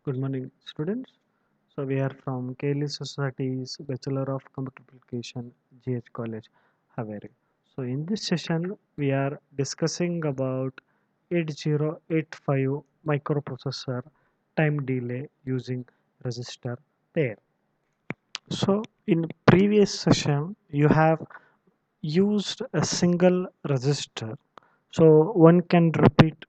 Good morning, students. So we are from KLE Society's Bachelor of Computer Application, GH College, Haveri. So in this session, we are discussing about 8085 microprocessor time delay using resistor pair. So in previous session, you have used a single resistor. So one can repeat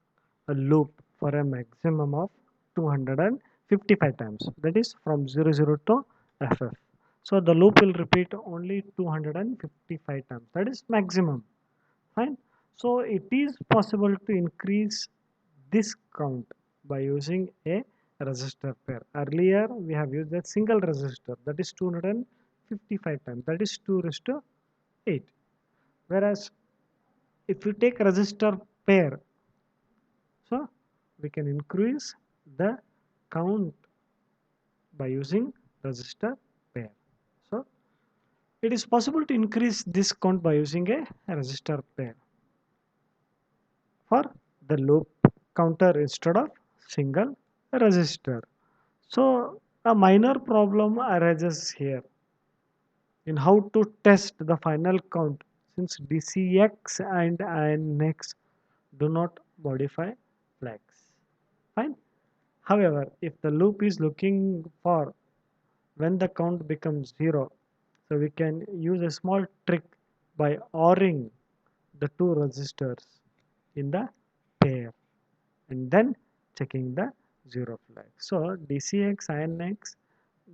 a loop for a maximum of 255 times. That is from 00 to FF. So the loop will repeat only 255 times. That is maximum. Fine. So it is possible to increase this count by using a resistor pair. Earlier we have used a single resistor, that is 255 times, that is 2 raised to 8. Whereas if you take resistor pair, so we can increase the count by using resistor pair. So it is possible to increase this count by using a resistor pair for the loop counter instead of single resistor. So a minor problem arises here in how to test the final count, since DCX and INX do not modify flags. Fine. However, if the loop is looking for when the count becomes 0, so we can use a small trick by ORing the two resistors in the pair and then checking the 0 flag. So DCX INX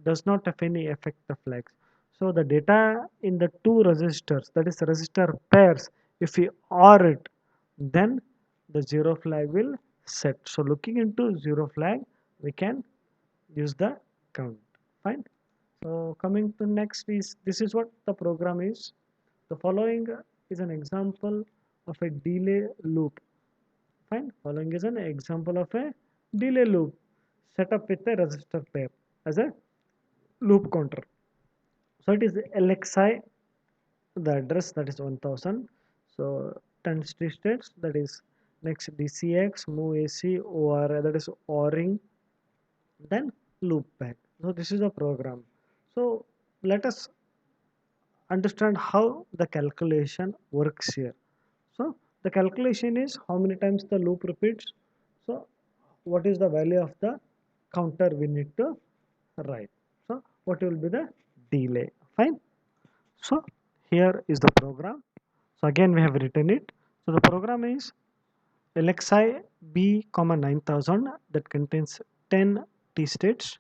does not have any effect the flags. So the data in the two resistors, that is resistor pairs, if we OR it, then the 0 flag will set. So looking into 0 flag, we can use the count. Fine. So coming to next is, this is what the program is. The following is an example of a delay loop. Fine. Following is an example of a delay loop set up with a resistor pair as a loop counter. So it is LXI, the address, that is 1000. So 10 states, that is next DCX, move AC, OR, that is ORing, then loop back. So this is a program. So let us understand how the calculation works here. So the calculation is how many times the loop repeats. So what is the value of the counter we need to write. So what will be the delay. Fine. So here is the program. So again we have written it. So the program is LXI B comma 9000, that contains 10 T states.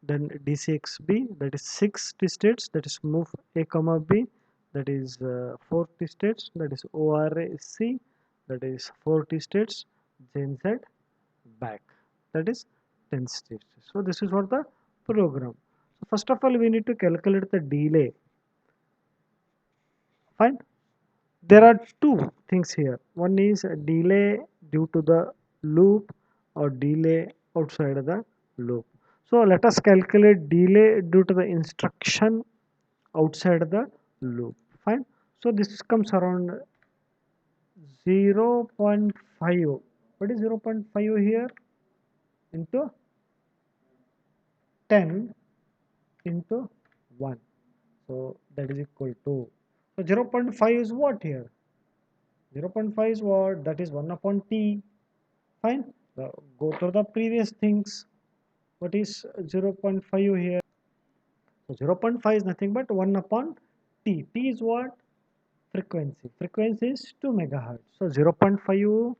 Then DCXB, that is 6 T states, that is move A comma B, that is 4 T states, that is ORC, that is 4 T states, GenZ back, that is 10 states. So this is what the program. So first of all we need to calculate the delay. Fine. There are two things here. One is a delay due to the loop or delay outside of the loop. So let us calculate delay due to the instruction outside of the loop. Fine. So this comes around 0.5. What is 0.5 here? Into 10 into 1. So that is equal to. So 0.5 is what here? 0.5 is what? That is 1 upon t. Fine. Go to the previous things. What is 0.5 here? So 0.5 is nothing but 1 upon t. T is what? Frequency. Frequency is 2 megahertz. So 0.5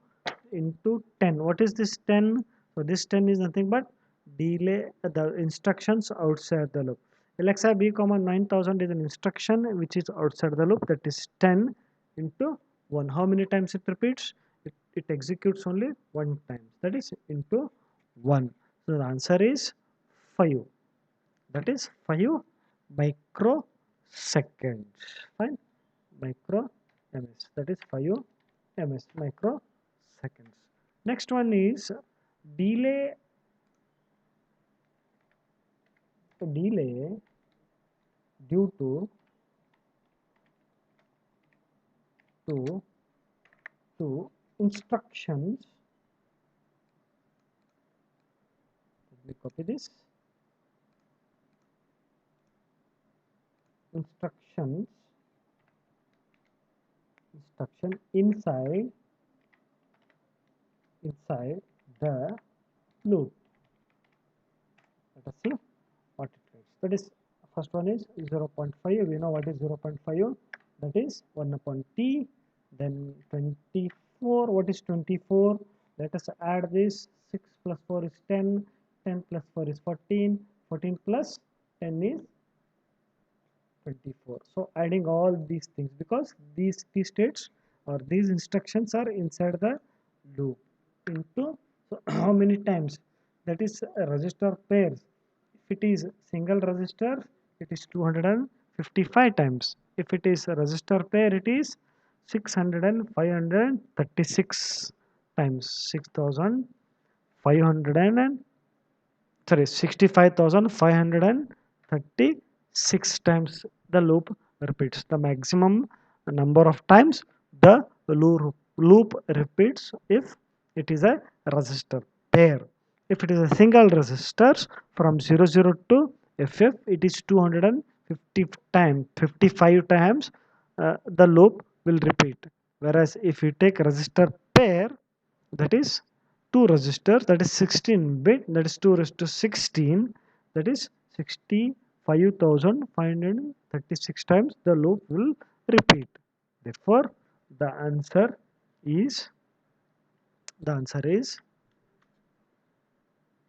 into 10. What is this 10? So this 10 is nothing but delay the instructions outside the loop. LXI B comma 9000 is an instruction which is outside the loop, that is 10 into 1. How many times it repeats? It executes only one time, that is into 1. So the answer is 5. That is 5 microseconds. Fine. Micro ms, that is 5 ms microseconds. Next one is delay. Delay due to to instructions We copy this instructions instruction inside the loop. Let us see what it writes. That is, first one is 0.5. We know what is 0.5. That is 1 upon t. Then 24. What is 24? Let us add this. 6 plus 4 is 10. 10 plus 4 is 14. 14 plus 10 is 24. So adding all these things, because these key states or these instructions are inside the loop, into so how many times, that is a register pairs. If it is single register, it is 255 times. If it is a register pair, it is 600 and 536 times. 6500 and sorry 65,536 times the loop repeats. The maximum number of times the loop repeats if it is a resistor pair. If it is a single resistor from 00 to FF, it is 250 times 55 times the loop will repeat. Whereas if you take resistor pair, that is two resistors, that is 16 bit, that is 2 raised to 16, that is 65,536 times the loop will repeat. Therefore the answer is the answer is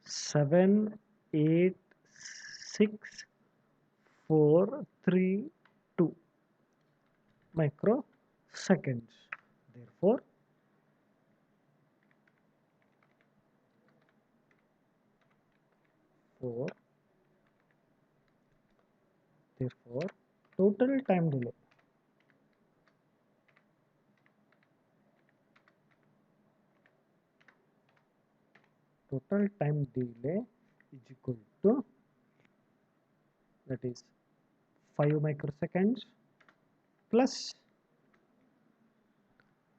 786,432 microseconds. Therefore four therefore total time delay is equal to, that is 5 microseconds plus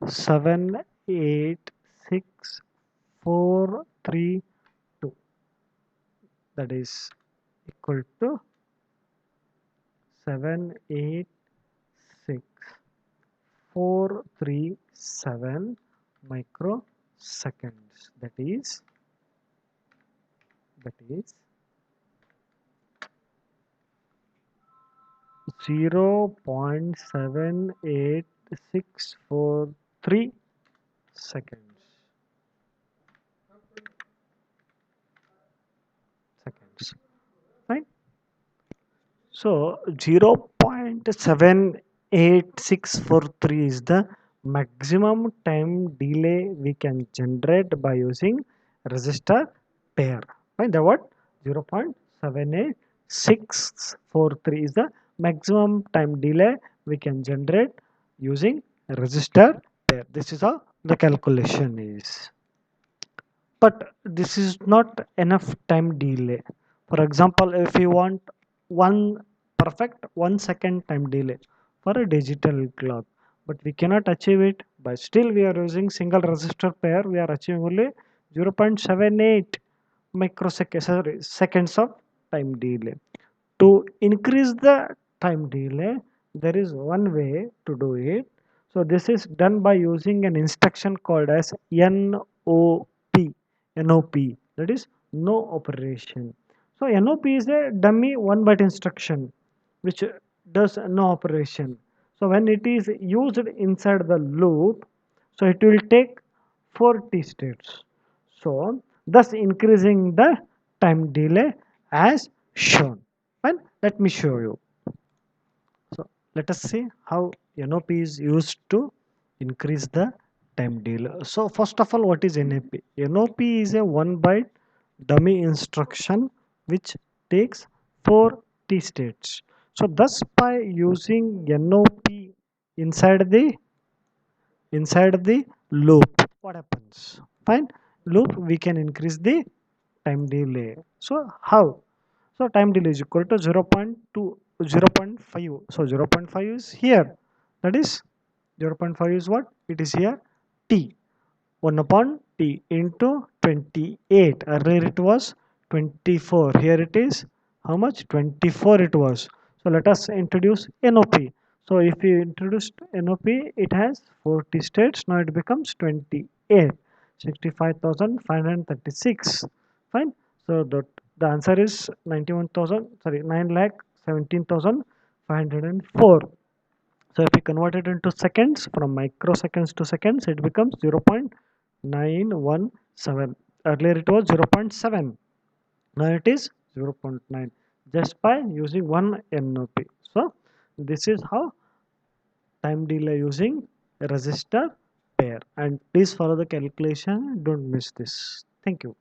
786,432, that is equal to 786,437 microseconds. That is 0.78643 seconds, right? So 0.78643 is the maximum time delay we can generate by using resistor pair. Right? The what? 0.78643 is the maximum time delay we can generate using resistor pair. This is how the calculation is. But this is not enough time delay. For example, if you want one perfect 1 second time delay for a digital clock, but we cannot achieve it, but still we are using single resistor pair, we are achieving only 0.78 microseconds, sorry, seconds of time delay. To increase the time delay, there is one way to do it. So this is done by using an instruction called as NOP, that is no operation. So NOP is a dummy 1 byte instruction which does no operation. So when it is used inside the loop, so it will take 40 states. So thus increasing the time delay as shown. Fine, let me show you. So let us see how NOP is used to increase the time delay. So first of all, what is NOP? NOP is a 1 byte dummy instruction which takes 4 T states. So thus by using NOP inside the loop, what happens? Fine, loop we can increase the time delay. So how? So time delay is equal to 0.2, 0.5. So 0.5 is here. That is 0.5 is what? It is here t. 1 upon t into 28. Earlier it was 24. Here it is. How much? 24 it was. So let us introduce NOP. So if you introduced NOP, it has 40 states. Now it becomes 28. 65,536. Fine. So the answer is 91,000. Sorry, 9 lakh 17,504. So if we convert it into seconds, from microseconds to seconds, it becomes 0.917. Earlier it was 0.7. Now it is 0.9 just by using one NOP. So this is how time delay using resistor pair. And please follow the calculation. Don't miss this. Thank you.